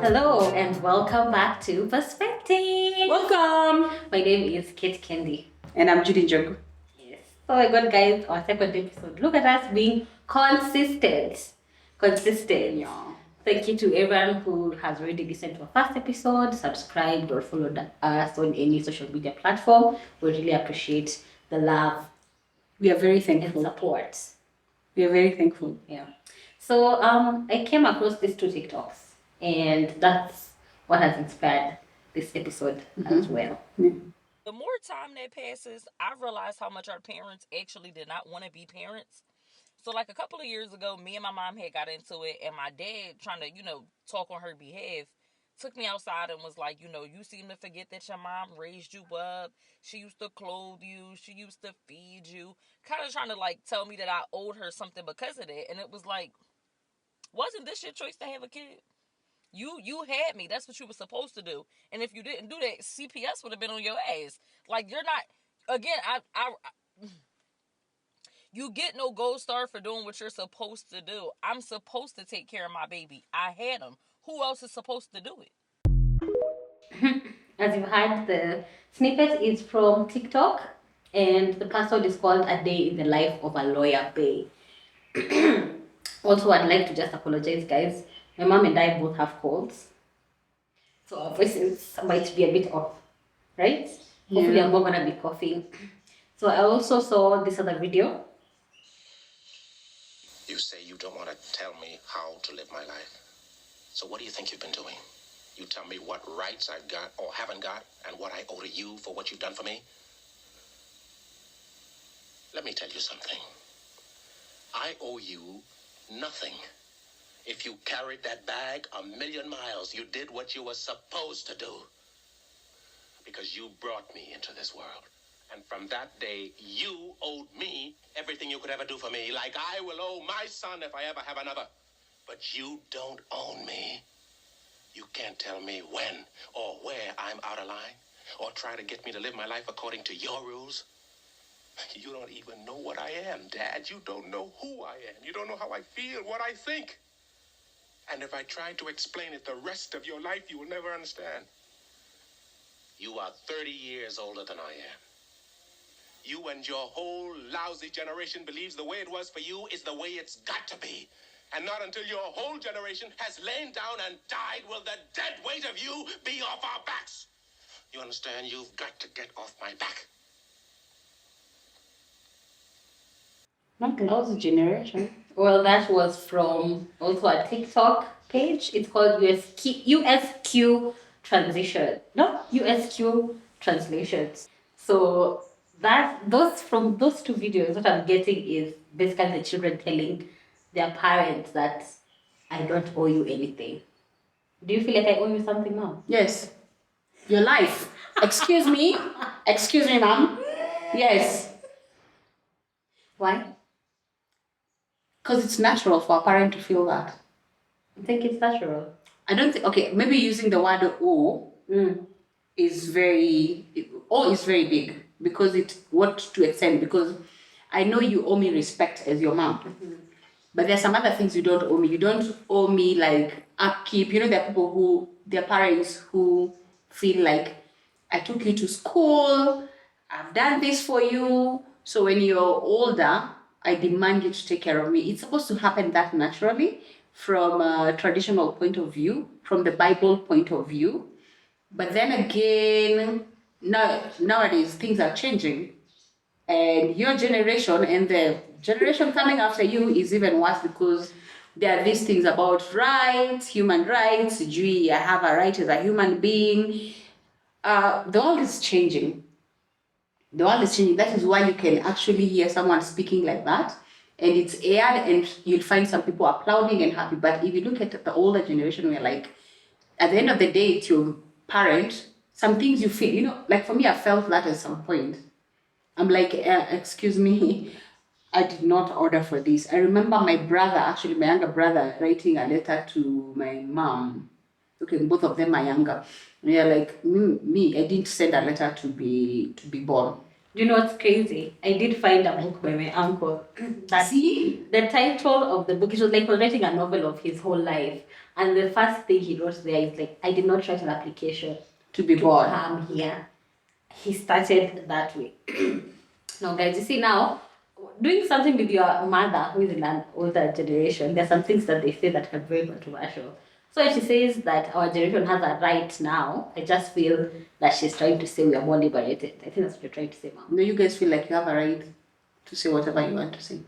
Hello and welcome back to Perspective. Welcome. My name is Kate Candy. And I'm Judy Jogo. Yes. Oh my god, guys, our second episode. Look at us being consistent. Yeah. Thank you to everyone who has already listened to our first episode, subscribed, or followed us on any social media platform. We really appreciate the love We are very and thankful. support. We are very thankful. Yeah. So I came across these two TikToks, and that's what has inspired this episode as well. The more time that passes, I realized how much our parents actually did not want to be parents. So, like a couple of years ago, me and my mom had got into it, and my dad, trying to, talk on her behalf, took me outside and was like, you seem to forget that your mom raised you up. She used to clothe you. She used to feed you. Kind of trying to, tell me that I owed her something because of that. And it was like, wasn't this your choice to have a kid? You had me. That's what you were supposed to do. And if you didn't do that, CPS would have been on your ass. Like, you're not. Again, you get no gold star for doing what you're supposed to do. I'm supposed to take care of my baby. I had him. Who else is supposed to do it? As you heard, the snippet is from TikTok, and the password is called "A Day in the Life of a Lawyer Bay." Also, I'd like to just apologize, guys. My mom and I both have colds, so our voices might be a bit off, right? Hopefully, I'm not gonna be coughing. So I also saw this other video. You say you don't want to tell me how to live my life. So what do you think you've been doing? You tell me what rights I've got or haven't got and what I owe to you for what you've done for me? Let me tell you something. I owe you nothing. If you carried that bag 1,000,000 miles, you did what you were supposed to do. Because you brought me into this world. And from that day, you owed me everything you could ever do for me, like I will owe my son if I ever have another. But you don't own me. You can't tell me when or where I'm out of line, or try to get me to live my life according to your rules. You don't even know what I am, Dad. You don't know who I am. You don't know how I feel, what I think. And if I try to explain it the rest of your life, you will never understand. You are 30 years older than I am. You and your whole lousy generation believes the way it was for you is the way it's got to be. And not until your whole generation has lain down and died will the dead weight of you be off our backs. You understand? You've got to get off my back. Not lousy generation. Well, that was from also a TikTok page. It's called USQ Transition. No, USQ Translations. So from those two videos, what I'm getting is basically the children telling their parents that I don't owe you anything. Do you feel like I owe you something now? Yes. Your life. Excuse me. Excuse me, ma'am. Yes. Why? Because it's natural for a parent to feel that. I think it's natural. I don't think, okay, maybe using the word "owe" is very big, because what to extend, because I know you owe me respect as your mom. But there's some other things you don't owe me. You don't owe me like upkeep. There are people their parents who feel like, I took you to school, I've done this for you, so when you're older, I demand you to take care of me. It's supposed to happen that naturally from a traditional point of view, from the Bible point of view. But then again, nowadays things are changing. And your generation and the generation coming after you is even worse, because there are these things about rights, human rights. I have a right as a human being. The world is changing. That is why you can actually hear someone speaking like that, and it's aired, and you'll find some people applauding and happy. But if you look at the older generation, we're like, at the end of the day, it's your parent. Some things you feel, like for me, I felt that at some point. I'm like, excuse me, I did not order for this. I remember my younger brother, writing a letter to my mom. Okay, both of them are younger. And they're like, me, I didn't send a letter to be born. Do you know what's crazy? I did find a book by my uncle. That See? the title of the book, it was like he was writing a novel of his whole life. And the first thing he wrote there is like, I did not write an application To be to born. come here. He started that way. Now, guys, you see now, doing something with your mother who is in an older generation, there are some things that they say that are very controversial. So when she says that our generation has a right now, I just feel that she's trying to say we are more liberated. I think that's what you're trying to say, Mom. No, you guys feel like you have a right to say whatever you want to say.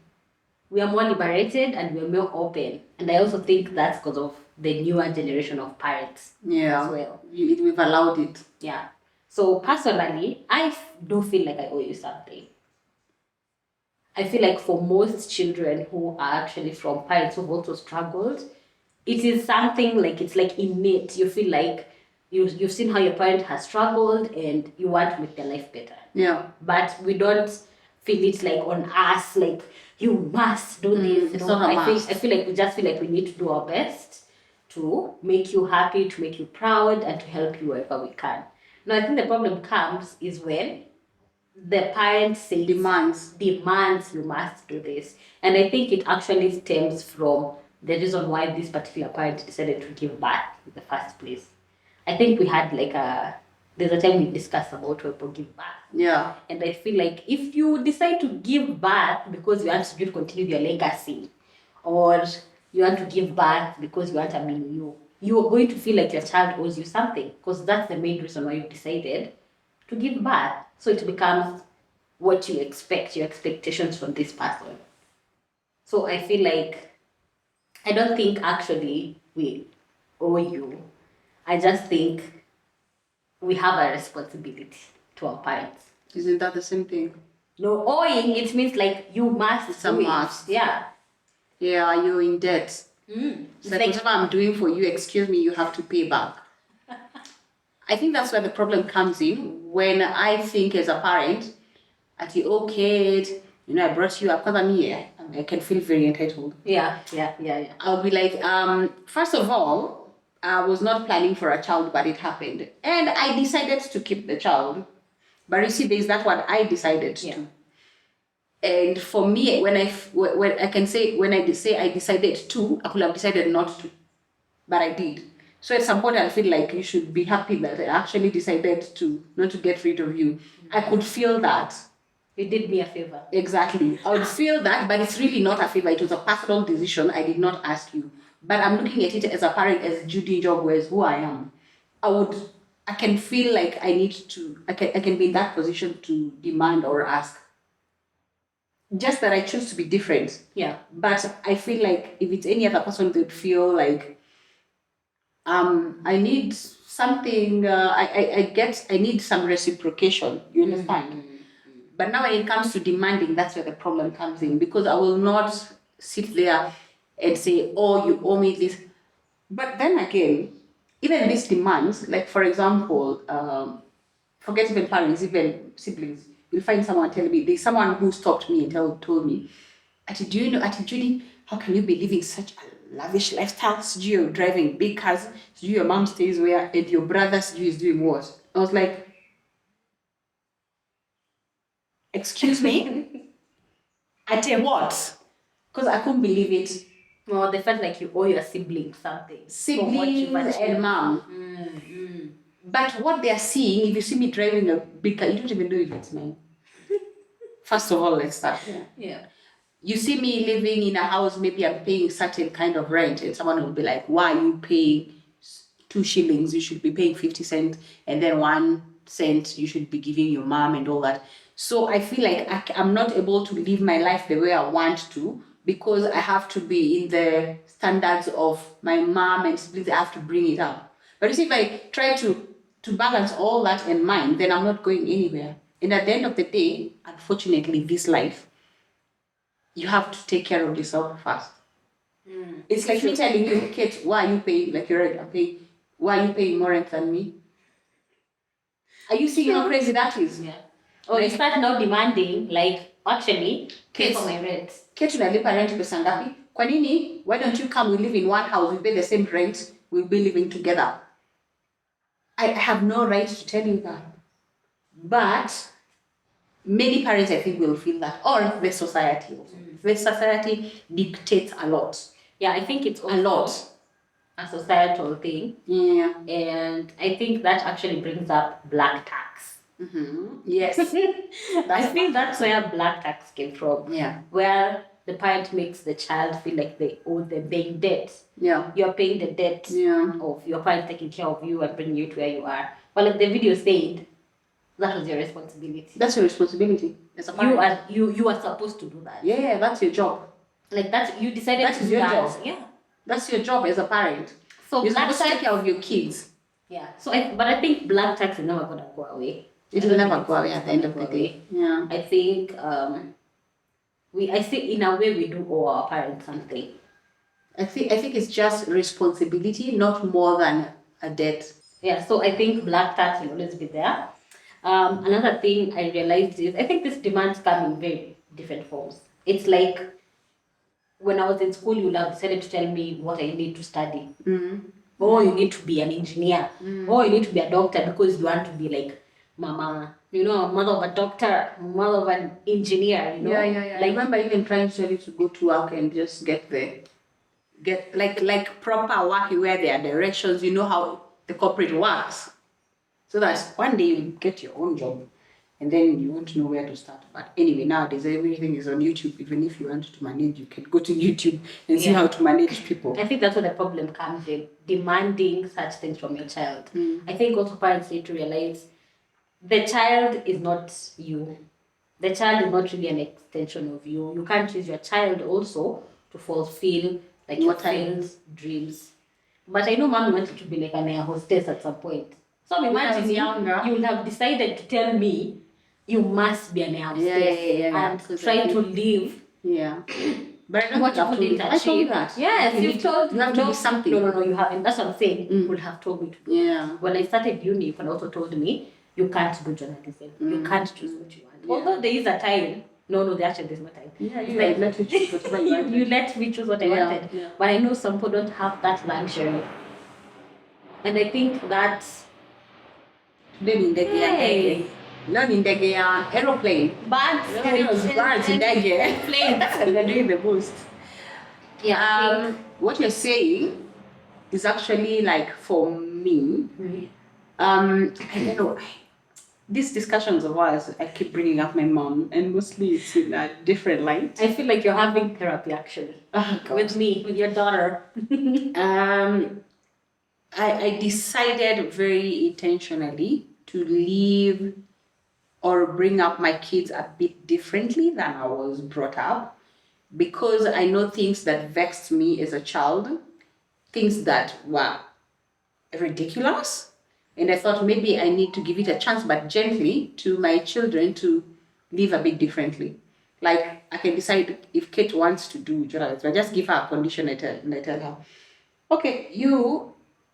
We are more liberated and we're more open. And I also think that's because of the newer generation of parents Yeah. as well. We've allowed it. Yeah. So personally, I do feel like I owe you something. I feel like for most children who are actually from parents who've also struggled, it is something like it's like innate. You feel like you've seen how your parent has struggled and you want to make their life better. Yeah. But we don't feel it like on us, like you must do this. it's not a must. I feel like we just feel like we need to do our best to make you happy, to make you proud, and to help you wherever we can. Now I think the problem comes is when the parent says demands you must do this. And I think it actually stems from the reason why this particular parent decided to give birth in the first place. I think we had like there's a time we discussed about people give birth. Yeah. And I feel like if you decide to give birth because you want to continue your legacy, or you want to give birth because you want to mean you are going to feel like your child owes you something, because that's the main reason why you decided to give birth. So it becomes what you expect, your expectations from this person. So I feel like I don't think actually we owe you. I just think we have a responsibility to our parents. Isn't that the same thing? No, owing, it means like you must. It's a must. Yeah. Yeah, you're in debt. It's Like whatever I'm doing for you, excuse me, you have to pay back. I think that's where the problem comes in. When I think as a parent, okay, I brought you up because I'm here. I can feel very entitled. Yeah. I'll be like, first of all, I was not planning for a child, but it happened. And I decided to keep the child. But you see, there's that one I decided to. And for me, when I say I decided to, I could have decided not to, but I did. So at some point, I feel like you should be happy that I actually decided to not to get rid of you. I could feel that. You did me a favor. Exactly. I would feel that, but it's really not a favor. It was a personal decision. I did not ask you. But I'm looking at it as a parent, as Judy Job, as who I am. I can feel like I can be in that position to demand or ask. Just that I choose to be different. Yeah. But I feel like if it's any other person, they'd feel like I need something, I need some reciprocation. You understand? Mm-hmm. But now when it comes to demanding, that's where the problem comes in, because I will not sit there and say, oh, you owe me this. But then again, even these demands, like for example, forget even parents, even siblings, you'll find someone telling me, there's someone who stopped me and told me, do you know, Judy, how can you be living such a lavish lifestyle? You're driving big cars, your mom stays where, and your brother is doing what? I was like, excuse me? At a what? Because I couldn't believe it. Well, they felt like you owe your siblings something. Siblings and mom. Mm-hmm. But what they are seeing, if you see me driving a big car, you don't even know if it's mine. First of all, let's start. Yeah. You see me living in a house, maybe I'm paying certain kind of rent, and someone will be like, why are you paying 2 shillings? You should be paying 50 cents, and then 1 cent you should be giving your mom and all that. So I feel like I'm not able to live my life the way I want to, because I have to be in the standards of my mom and siblings. I have to bring it up. But you see, if I try to balance all that in mind, then I'm not going anywhere. And at the end of the day, unfortunately, this life, you have to take care of yourself first. It's like me telling you, Kate, why are you paying, like you're right, why are you paying more rent than me? Are you seeing how crazy that is? Yeah. Or you start now demanding, like, actually, pay for my rent. Kate, unalipa rent pesa ngapi? Kwa nini? Why don't you come? We live in one house, we pay the same rent, we'll be living together. I have no right to tell you that. But many parents, I think, will feel that, or the society also. The society dictates a lot. Yeah, I think it's A also lot. a societal thing. Yeah. And I think that actually brings up black tax. Yes. I think that's where black tax came from. Yeah. Where the parent makes the child feel like they owe them, paying debt. Yeah. You're paying the debt of your parent taking care of you and bringing you to where you are. But like the video said, that was your responsibility. That's your responsibility as a parent. You are supposed to do that. Yeah, that's your job. Like that's you decided That to is do your that. job. Yeah. That's your job as a parent. So you're black supposed to take tax, care of your kids. yeah. So I think black tax is never gonna go away. It will never go away at the end of the day. Yeah. I think I think in a way we do owe our parents something. I think it's just responsibility, not more than a debt. Yeah, so I think black tax will always be there. Another thing I realized is I think these demands come in very different forms. It's like when I was in school, you would have decided to tell me what I need to study. Or you need to be an engineer. Or you need to be a doctor because you want to be like mama, mother of a doctor, mother of an engineer, Yeah. Like, I remember even trying to tell you to go to work and just get like proper work where there are directions, you know how the corporate works. So that one day you get your own job and then you won't know where to start. But anyway, nowadays everything is on YouTube. Even if you want to manage, you can go to YouTube and see how to manage people. I think that's where the problem comes in, demanding such things from your child. I think also parents need to realize the child is not you. The child is not really an extension of you. You can't use your child also to fulfill like your child's dreams. But I know mommy wanted to be like an air hostess at some point. So imagine you would have decided to tell me you must be an air hostess and try to live. Yeah. But I don't what think you couldn't achieve. Yes, you've told you have to do something. No, you haven't. That's what I'm saying. You would have told me to do. Yeah. When I started uni, you also told me you can't do journalism. You can't choose what you want. Although there is a time. No, actually there's no time. Yeah, you let me choose whatever you want. You let me choose what I wanted. Yeah. But I know some people don't have that luxury. And I think that's Learning the aeroplane. Birds in that year. planes. And they're doing the boost. Yeah. What you're saying is actually like for me. I don't know. These discussions of ours, I keep bringing up my mom, and mostly it's in a different light. I feel like you're having therapy actually. With me, with your daughter. I decided very intentionally to leave or bring up my kids a bit differently than I was brought up, because I know things that vexed me as a child, things that were ridiculous, and I thought maybe I need to give it a chance, but gently, to my children to live a bit differently. Like, I can decide if Kate wants to do journalism, I just give her a condition and I tell her, okay,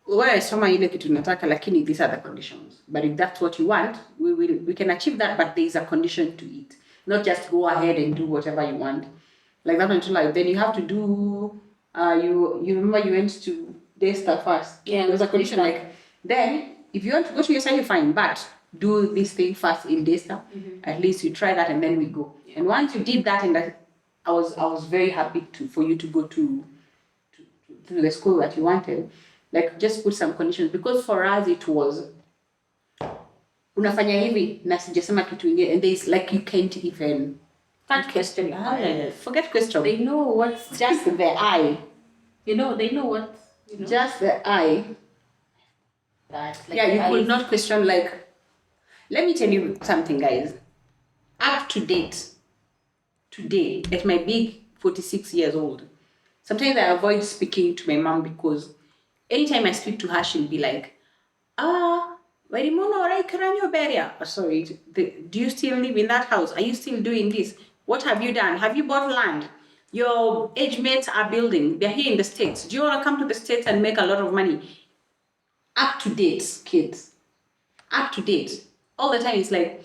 wewe soma ile kitu nataka, lakini these are the conditions. But if that's what you want, we can achieve that, but there is a condition to it. Not just go ahead and do whatever you want. Like that until like then you have to do you remember you went to Daystar first. Yeah, there was a condition like then if you want to go to your side, fine, but do this thing first in Daystar. At least you try that and then we go. Yeah. And once you did that, and I was very happy for you to go to the school that you wanted. Like, just put some conditions, because for us it was unafanya hivi na sijasema kitu ingine, and there's like you can't question your parents. Forget question. They know what's just the eye. They know what. Just the eye. That like yeah, you could not question. Like, let me tell you something, guys. Up to date, today at my big 46 years old, sometimes I avoid speaking to my mom because anytime I speak to her, she'll be like, sorry, do you still live in that house? Are you still doing this? What have you done? Have you bought land? Your age mates are building. They're here in the States. Do you want to come to the States and make a lot of money? Up to date, kids. Up to date. All the time it's like,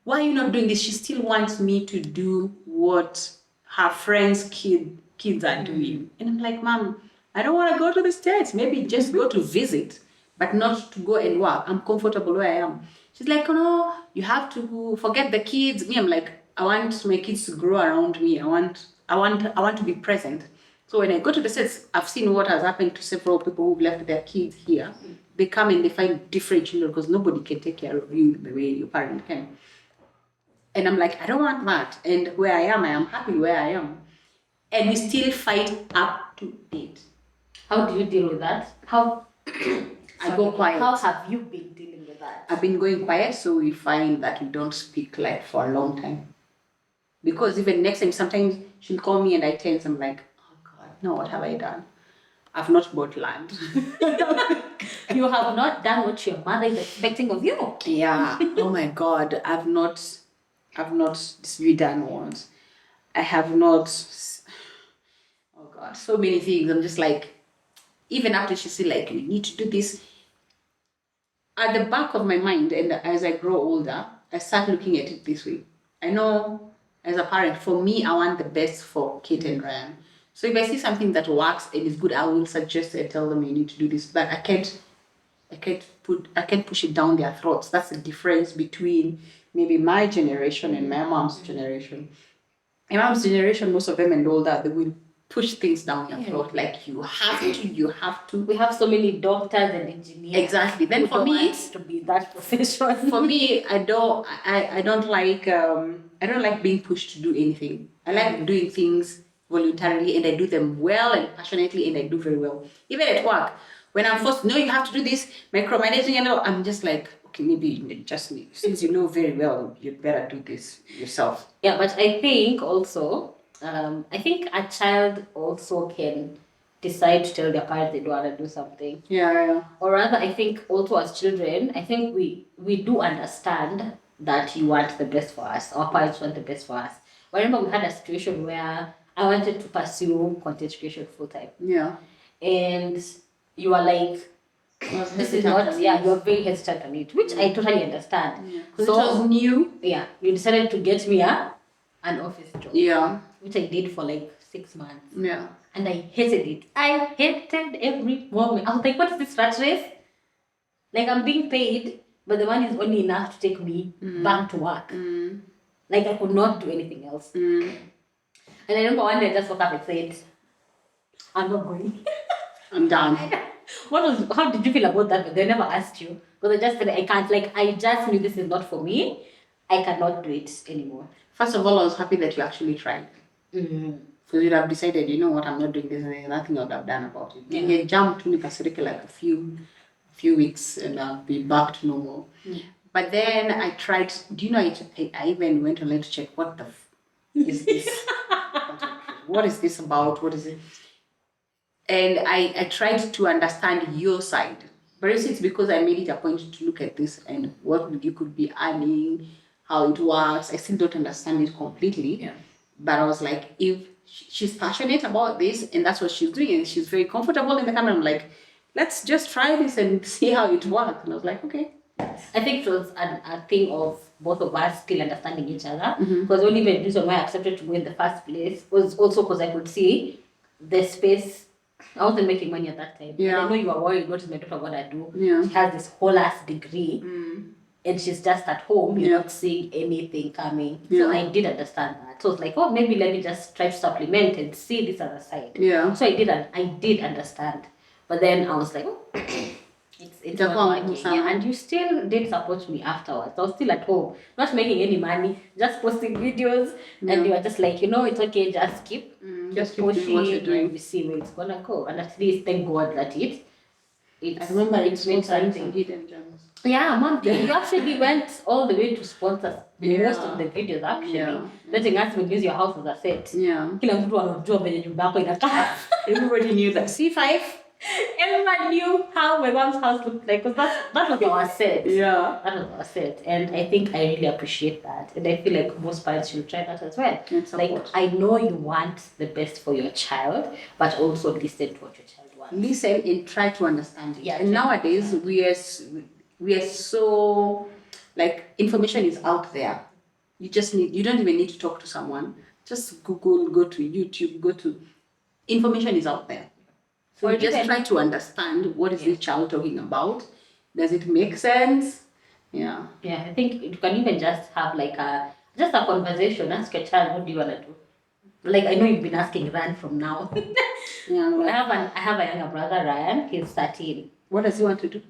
why are you not doing this? She still wants me to do what her friends' kids are doing. And I'm like, Mom, I don't want to go to the States. Maybe just go to visit, but not to go and work. I'm comfortable where I am. She's like, oh no, you have to forget the kids. Me, I'm like, I want my kids to grow around me. I want to be present. So when I go to the States, I've seen what has happened to several people who've left their kids here. They come and they find different children because nobody can take care of you the way your parent can. And I'm like, I don't want that. And where I am happy where I am. And we still fight up to date. How do you deal with that? How I go quiet. How have you been dealing with that? I've been going quiet, so we find that we don't speak like for a long time. Because even next time, sometimes she'll call me and I tense. I'm like, oh God, no, what have I done? I've not bought land. You have not done what your mother is expecting of you. Yeah. Oh my God, I've not redone once. I have not. Oh God, so many things. I'm just like, even after she said like, you need to do this. At the back of my mind, and as I grow older, I start looking at it this way. I know as a parent, for me, I want the best for Kate and Ryan. So if I see something that works and is good, I will suggest and tell them you need to do this. But I can't push it down their throats. That's the difference between maybe my generation and my mom's generation. My mom's generation, most of them and older, they will push things down your throat. Like you have to. We have so many doctors and engineers. Exactly. Then for me, to be that profession. for me, I don't like being pushed to do anything. I like doing things voluntarily, and I do them well and passionately, and I do very well. Even at work, when I'm forced, no, you have to do this, micromanaging and all, I'm just like, okay, maybe just since you know very well, you'd better do this yourself. Yeah, but I think also, I think a child also can decide to tell their parents they don't want to do something. Yeah. Or rather, I think also as children, I think we do understand that you want the best for us. Our parents want the best for us. I remember we had a situation where I wanted to pursue content creation full time. Yeah. And you are like, this is not, you're very hesitant on it, which I totally understand. Yeah. So it was new. Yeah, you decided to get me an office job. Yeah. Which I did for like 6 months. Yeah. And I hated it. I hated every moment. I was like, what is this rat race? Like, I'm being paid, but the money is only enough to take me back to work. Like, I could not do anything else. And I remember one day I just woke up and said, I'm not going. I'm done. How did you feel about that? But they never asked you. Because I just said, I can't. Like, I just knew this is not for me. I cannot do it anymore. First of all, I was happy that you actually tried. Because you'd have decided, you know what, I'm not doing this, and there's nothing I would have done about it. And you jumped to Nikasirika like a few weeks, and I'll be back to normal. But then I tried, do you know, I even went online to check what the is this? What is this about? What is it? And I tried to understand your side. But it's because I made it a point to look at this and what you could be earning, how it works. I still don't understand it completely. Yeah. But I was like, if she's passionate about this and that's what she's doing and she's very comfortable in the camera, I'm like, let's just try this and see how it works. And I was like, okay. I think it was a thing of both of us still understanding each other. Because the only reason why I accepted to go in the first place was also because I could see the space. I wasn't making money at that time. Yeah. And I know you are worried, what is my daughter gonna do? Yeah. She has this whole ass degree and she's just at home, you're not seeing anything coming. Yeah. So I did understand that. So it's like, oh, maybe let me just try to supplement and see this other side. Yeah. So I did understand. But then I was like, oh, it's not working. Yeah, and you still did support me afterwards. I was still at home, not making any money, just posting videos. And you were just like, it's okay, just keep doing what you're doing. We see where it's gonna go. And at least thank God that I remember it's been something hidden gems. Yeah, Mom, you actually went all the way to sponsor most of the videos actually. Letting us use your house as a set. Yeah. Everybody knew that. C5. Everyone knew how my mom's house looked like because that was our set. Yeah. That was our set. And I think I really appreciate that. And I feel like most parents should try that as well. Like, I know you want the best for your child, but also listen to what your child wants. Listen and try to understand it. Yeah, and nowadays we are so, like, information is out there. You don't even need to talk to someone. Just Google, go to YouTube, information is out there. So you just try to understand what is the child talking about. Does it make sense? Yeah. Yeah, I think you can even just have like a conversation. Ask your child, what do you wanna do? Like I know you've been asking Ryan from now. Yeah. I have a younger brother, Ryan. He's 13. What does he want to do?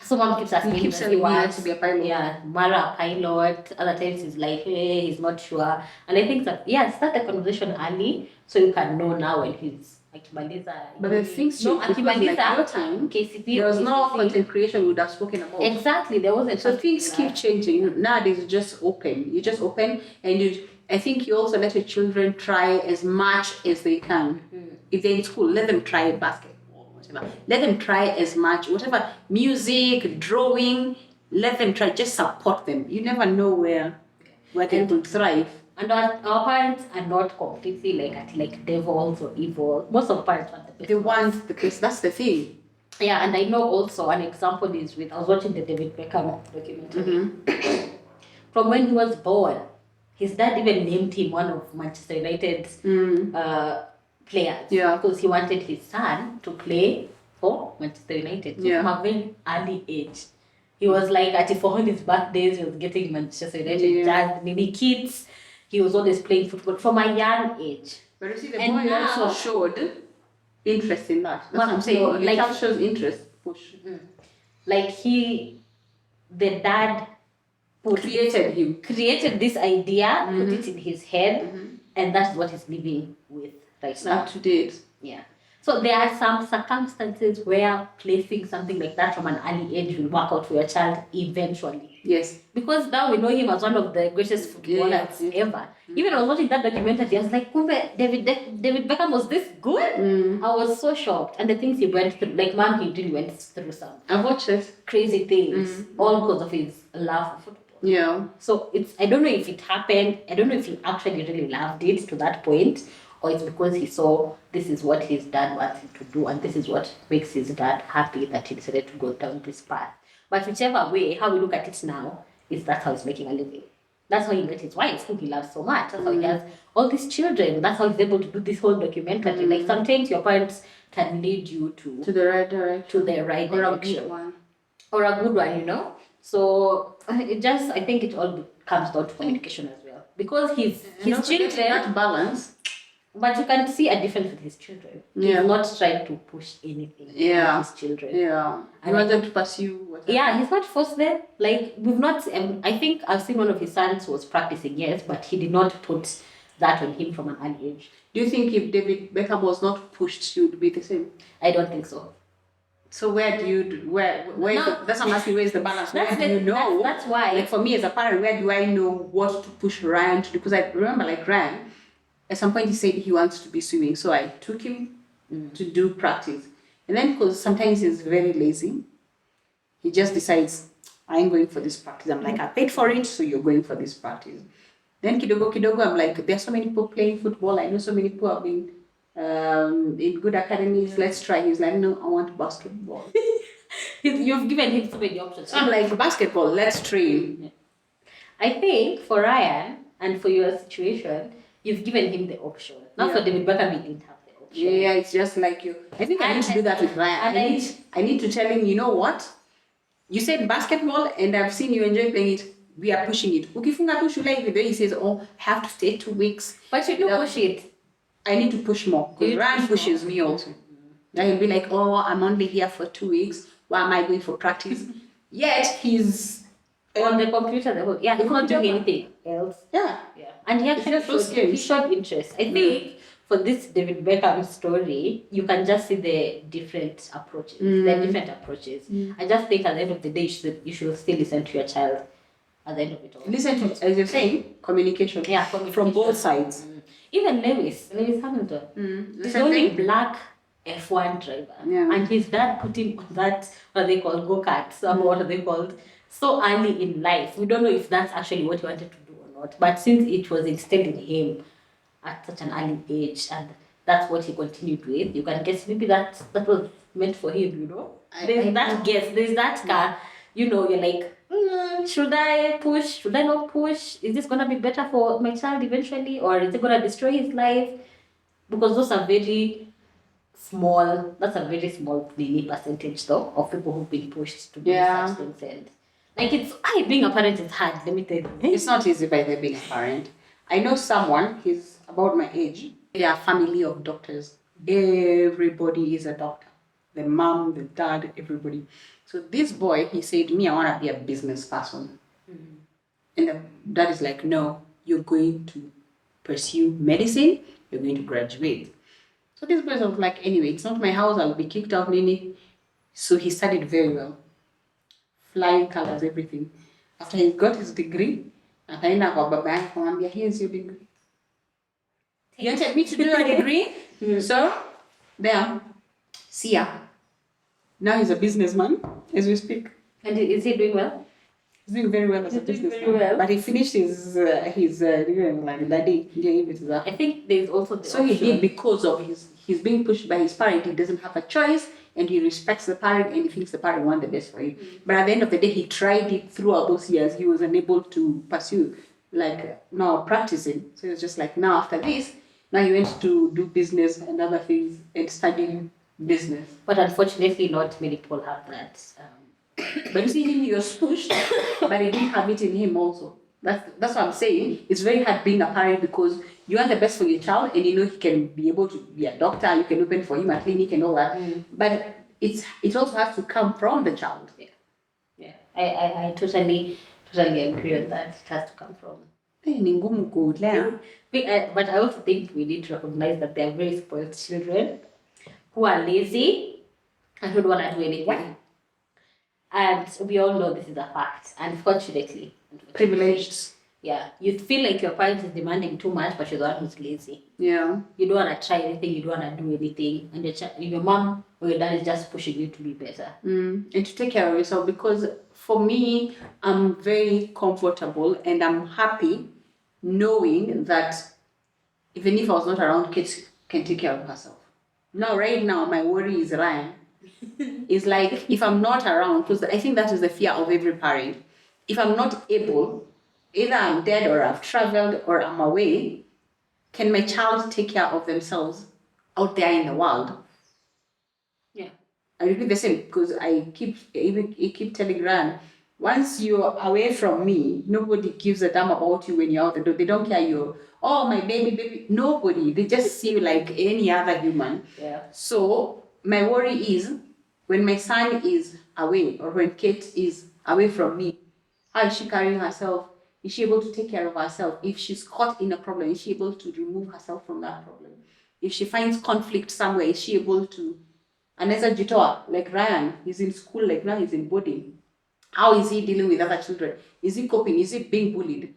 So mom keeps asking He him keeps if saying he wants wants to be a pilot. Yeah, Mara a pilot. Other times he's like, hey, he's not sure. And I think that start the conversation early so you can know now when he's akimaliza. But the things no, because like akimaliza your time, KCP. there was no KCC. content creation we would have spoken about. Exactly, there wasn't. So things keep changing. Nowadays, you just open. You just open, and you. I think you also let your children try as much as they can. If they're in school, let them try basketball, whatever. Let them try as much, whatever music, drawing. Let them try. Just support them. You never know where they will thrive. And our parents are not completely like devils or evil. Most of parents want the best. They want the best. That's the thing. Yeah, and I know also an example is I was watching the David Beckham documentary. From when he was born, his dad even named him one of Manchester United's players. Yeah. Because he wanted his son to play for Manchester United. So from a very early age. He was like, for all his birthdays, he was getting Manchester United jazz, maybe kids. He was always playing football from a young age. But you see, the boy also showed interest in that. That's what I'm saying. No, Like, child shows interest. Push. Like the dad created this idea, put it in his head, and that's what he's living with right now. Up to date. Yeah. So there are some circumstances where placing something like that from an early age will work out for your child eventually. Yes. Because now we know him as one of the greatest footballers ever. Even I was watching that documentary, I was like, David Beckham was this good? I was so shocked. And the things he went through, like man, he really went through some I watched it. crazy things, all because of his love for football. Yeah. So I don't know if it happened, I don't know if he actually really loved it to that point, or it's because he saw this is what his dad wants him to do and this is what makes his dad happy that he decided to go down this path. But whichever way, how we look at it now, is that's how he's making a living. That's how he met his wife, who he loves so much. That's how he has all these children. That's how he's able to do this whole documentary. Like sometimes your parents can lead you to the right direction. To the right direction. Or a good one, you know? So I think it all comes down to communication as well. Because his children, that balance. But you can see a difference with his children. Yeah. He's not trying to push anything on his children. Yeah. He wants them to pursue whatever. Yeah, he's not forced them. Like, we've not, I think I've seen one of his sons was practicing, yes, but he did not put that on him from an early age. Do you think if David Beckham was not pushed, she would be the same? I don't think so. So where do you, where No. that's what I'm asking, where is the balance? Where do you know? That's why. Like for me as a parent, where do I know what to push Ryan to do? Because I remember like Ryan, at some point he said he wants to be swimming. So I took him to do practice. And then because sometimes he's very lazy, he just decides, I ain't going for this practice. I'm like, I paid for it, so you're going for this practice. Then kidogo, I'm like, there's so many people playing football. I know so many people have been in good academies. Let's try. He's like, no, I want basketball. You've given him so many options. So I'm like, basketball, let's train. Yeah. I think for Ryan and for your situation, you've given him the option. Now for David Beckham, he didn't have the option. Yeah, it's just like you. I think I need to do that with Ryan. I need to tell him, you know what? You said basketball, and I've seen you enjoy playing it. We are pushing it. Ukifunga tu shule hivi, he says, oh, I have to stay 2 weeks. But you do push it. I need to push more. Because Ryan pushes me also. Then he'll be like, oh, I'm only here for 2 weeks. Why am I going for practice? Yet he's on the computer the whole he's not doing anything else. Yeah. And he actually showed interest. I think for this David Beckham story, you can just see the different approaches. The different approaches. I just think at the end of the day, you should still listen to your child at the end of it all. Listen to, as you're saying, communication. Yeah, communication. From both sides. Even Lewis Hamilton. He's only black F1 driver. Yeah. And his dad put him on that, what they call go-karts, what are they called, so early in life. We don't know if that's actually what he wanted to do or not. But since it was instilled in him at such an early age, and that's what he continued with, you can guess maybe that was meant for him, you know? There's that car, you know, you're like, should I push? Should I not push? Is this going to be better for my child eventually? Or is it going to destroy his life? Because those are very small, that's a very small, tiny percentage though, of people who've been pushed to do such things. And Like being a parent is hard, let me tell you. It's not easy by the being a parent. I know someone, he's about my age. They are a family of doctors. Everybody is a doctor. The mom, the dad, everybody. So this boy, he said, me, I want to be a business person. And the dad is like, no, you're going to pursue medicine, you're going to graduate. So this boy was like, anyway, it's not my house, I'll be kicked out, Nini. So he studied very well. Flying colors, everything. After he got his degree, akaenda kwa baba yake akamwambia, here's your degree. You wanted me to do your degree? So, there. See ya. Now he's a businessman as we speak. And is he doing well? He's doing very well as a businessman. Well. But he finished his degree like that day. I think there's also the so option. He did because of he's being pushed by his parent. He doesn't have a choice, and he respects the parent, and he thinks the parent wants the best for him. But at the end of the day, he tried it throughout those years. He was unable to pursue now practicing. So he was just like, now after this, now he went to do business and other things and studying business. But unfortunately, not many people have that. But you see him, he was pushed, but he didn't have it in him also. That's what I'm saying. It's very hard being a parent because you want the best for your child, and you know he can be able to be a doctor. You can open for him a clinic and all that. But it also has to come from the child. Yeah. I totally agree on that. It has to come from. But I also think we need to recognize that there are very spoiled children who are lazy and who don't want to do anything. Yeah. And we all know this is a fact, unfortunately. Privileged. Yeah. You feel like your parent is demanding too much, but you're the one who's lazy. Yeah. You don't want to try anything, you don't want to do anything. And your mom or your dad is just pushing you to be better. And to take care of yourself. Because for me, I'm very comfortable and I'm happy knowing that even if I was not around, kids can take care of herself. Now, right now, my worry is Ryan. It's like if I'm not around, because I think that is the fear of every parent. If I'm not able, either I'm dead or I've traveled or I'm away, can my child take care of themselves out there in the world? Yeah. I repeat the same because I keep telling Ryan, once you're away from me, nobody gives a damn about you when you're out the door. They don't care you're, oh, my baby. Nobody. They just see you like any other human. Yeah. So my worry is when my son is away or when Kate is away from me, how is she carrying herself? Is she able to take care of herself? If she's caught in a problem, is she able to remove herself from that problem? If she finds conflict somewhere, is she able to? Anaweza jitoa, like Ryan, he's in school, like now he's in boarding. How is he dealing with other children? Is he coping? Is he being bullied?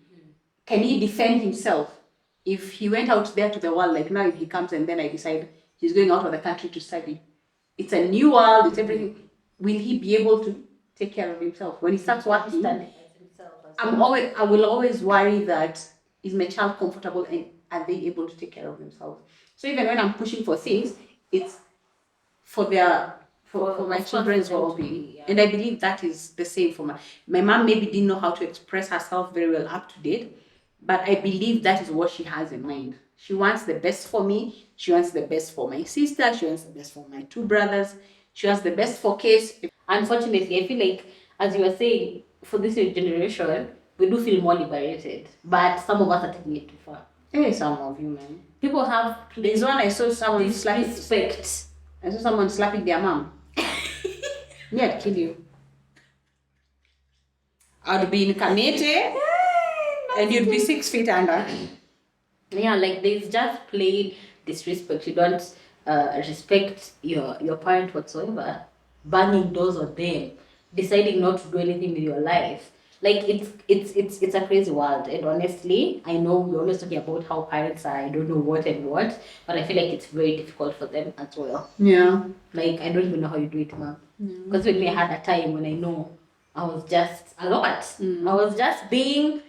Can he defend himself? If he went out there to the world, like now if he comes and then I decide he's going out of the country to study, it's a new world, it's everything. Will he be able to take care of himself? When he starts working, I will always worry that is my child comfortable and are they able to take care of themselves? So even when I'm pushing for things, it's for my children's well-being. Yeah. And I believe that is the same for my mom. Maybe didn't know how to express herself very well up to date, but I believe that is what she has in mind. She wants the best for me. She wants the best for my sister. She wants the best for my two brothers. She wants the best for kids. Unfortunately, I feel like, as you were saying, for this generation, we do feel more liberated, but some of us are taking it too far. Hey, some of you, man. People have. There's one I saw someone respect. I saw someone slapping their mom. Me, I'd kill you. I'd be in Kanete and you'd be 6 feet under. Yeah, like there's just plain disrespect. You don't respect your parent whatsoever. Banging doors on them, deciding not to do anything with your life. Like it's a crazy world, and honestly, I know we're always talking about how parents are, I don't know what and what, but I feel like it's very difficult for them as well. Yeah. Like I don't even know how you do it, mom. Because when we had a time when I know I was just a lot. I was just being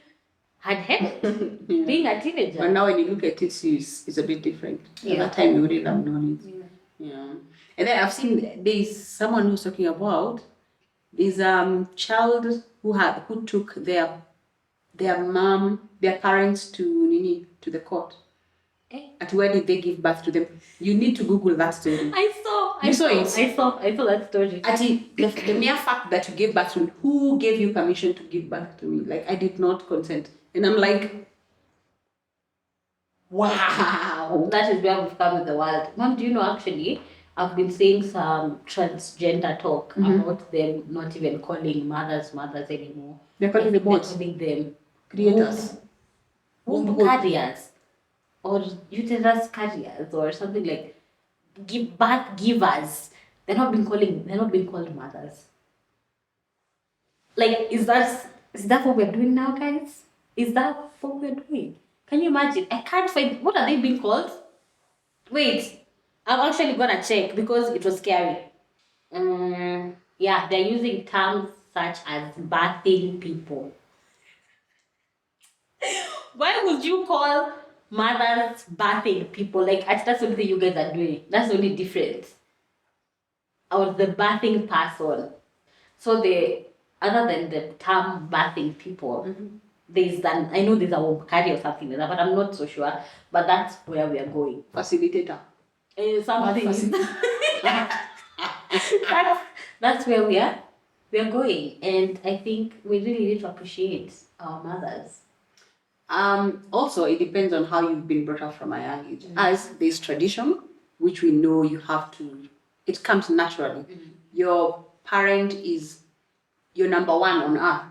hard-headed, being a teenager. But now when you look at it, it's a bit different. At that time, you wouldn't have known it. Yeah. And then I've seen there's someone who's talking about this child who took their parents to the court, At where did they give birth to them? You need to Google that story. I saw that story. Actually, the mere fact that you gave birth to me, who gave you permission to give birth to me? Like, I did not consent. And I'm like, wow. That is where we've come with the world. Mom, do you know actually, I've been seeing some transgender talk about them not even calling mothers anymore. They're calling the bots. They're calling them Creators. womb carriers or uterus carriers or something like birth givers. They're not being called mothers. Like, is that what we're doing now, guys? Is that what we're doing? Can you imagine? I can't find, what are they being called? Wait, I'm actually gonna check because it was scary. Yeah, they're using terms such as birthing people. Why would you call mothers birthing people? Like, that's the only thing you guys are doing. That's the only difference. Or the birthing person. So other than the term birthing people, I know there's a womb-carrier or something like that, but I'm not so sure. But that's where we are going. Facilitator. Something. That's where we are going. And I think we really need to appreciate our mothers. Also, it depends on how you've been brought up from a young age. As there's tradition, which we know you have to, it comes naturally. Your parent is your number one on earth.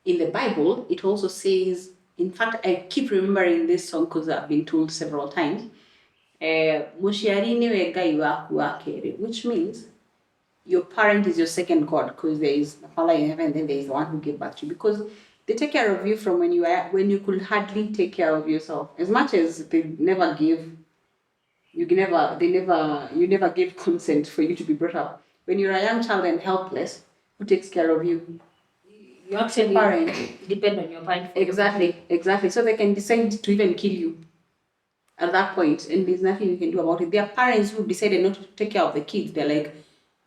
In the Bible, it also says, in fact, I keep remembering this song because I've been told several times, which means your parent is your second God, because there is Allah in heaven, then there is the one who gave birth to you, because they take care of you from when you could hardly take care of yourself. As much as they never gave consent for you to be brought up. When you're a young child and helpless, who takes care of you? You actually depend on your parent. Exactly. So they can decide to even kill you at that point, and there's nothing you can do about it. There are parents who decided not to take care of the kids. They're like,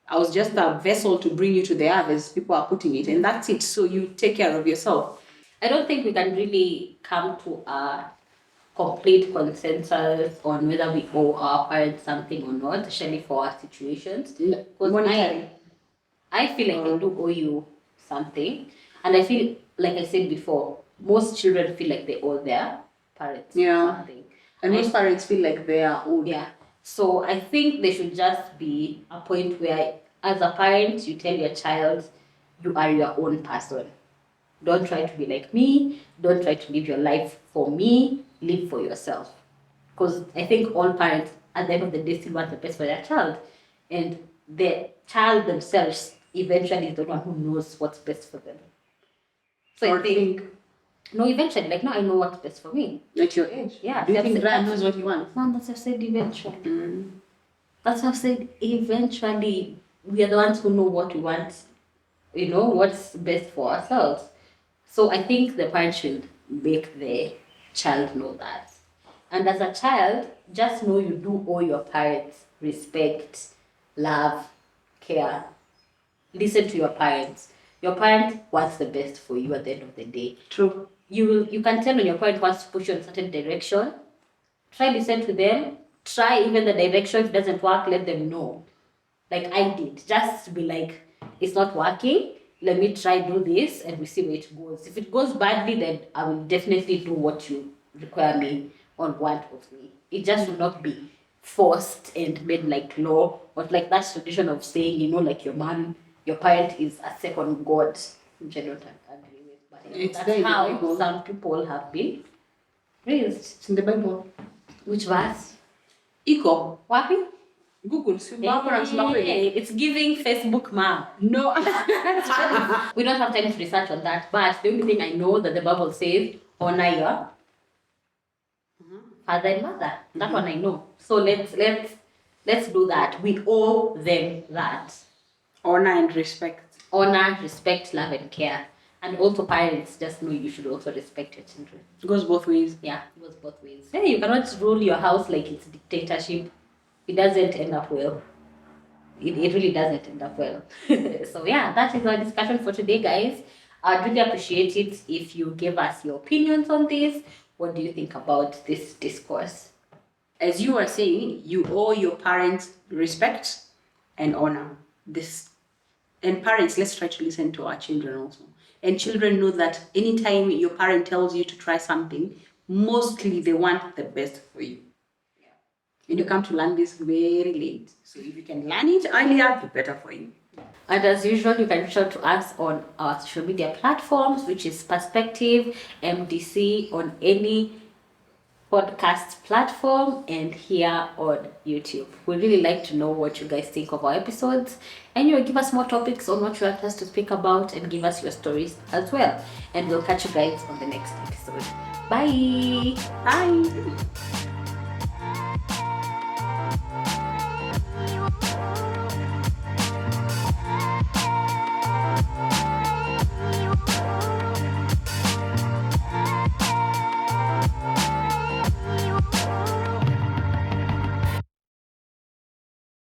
I was just a vessel to bring you to the earth, as people are putting it, and that's it. So you take care of yourself. I don't think we can really come to a complete consensus on whether we owe our parents something or not, especially for our situations. Because I feel like I do owe you something, and I feel like I said before, most children feel like they owe their parents something, and most parents feel like they are owed. Yeah. So I think there should just be a point where, as a parent, you tell your child, you are your own person. Don't try to be like me. Don't try to live your life for me. Live for yourself. Because I think all parents, at the end of the day, still want the best for their child. And the child themselves eventually is the one who knows what's best for them. So I think, no, eventually, like, no, I know what's best for me. At your age? Yeah. Do you think Brian knows what he wants? No, that's what I've said eventually. That's what I've said eventually. We are the ones who know what we want, what's best for ourselves. So I think the parents should make the child know that. And as a child, just know you do owe your parents respect, love, care. Listen to your parents. Your parent wants the best for you at the end of the day. True. You can tell when your parent wants to push you in a certain direction. Try listen to them. Try even the direction. If it doesn't work, let them know. Like I did. Just be like, it's not working. Let me try do this and we see where it goes. If it goes badly, then I will definitely do what you require me or want of me. It just will not be forced and made like law, or like that tradition of saying, like your parent is a second God, which I don't agree with. But that's how some people have been raised. It's in the Bible. Which verse? Iko. Wapi? Google. It's giving Facebook mom. No. We don't have time to research on that, but the only thing I know that the Bible says, honor your father and mother. That one I know. So let's do that. We owe them that. Honor and respect. Honor, respect, love, and care. And also parents, just know you should also respect your children. It goes both ways. Yeah, it goes both ways. Hey, you cannot rule your house like it's dictatorship. It doesn't end up well. It really doesn't end up well. So yeah, that is our discussion for today, guys. I'd really appreciate it if you give us your opinions on this. What do you think about this discourse? as you are saying, you owe your parents respect and honor. This and parents, let's try to listen to our children also. And children know that anytime your parent tells you to try something, mostly they want the best for you. And you come to learn this very late. So if you can learn it earlier, the better for you. And as usual, you can reach out to us on our social media platforms, which is Perspective MDC on any podcast platform and here on YouTube. We really like to know what you guys think of our episodes, and give us more topics on what you want us to speak about, and give us your stories as well. And we'll catch you guys on the next episode. Bye. Bye.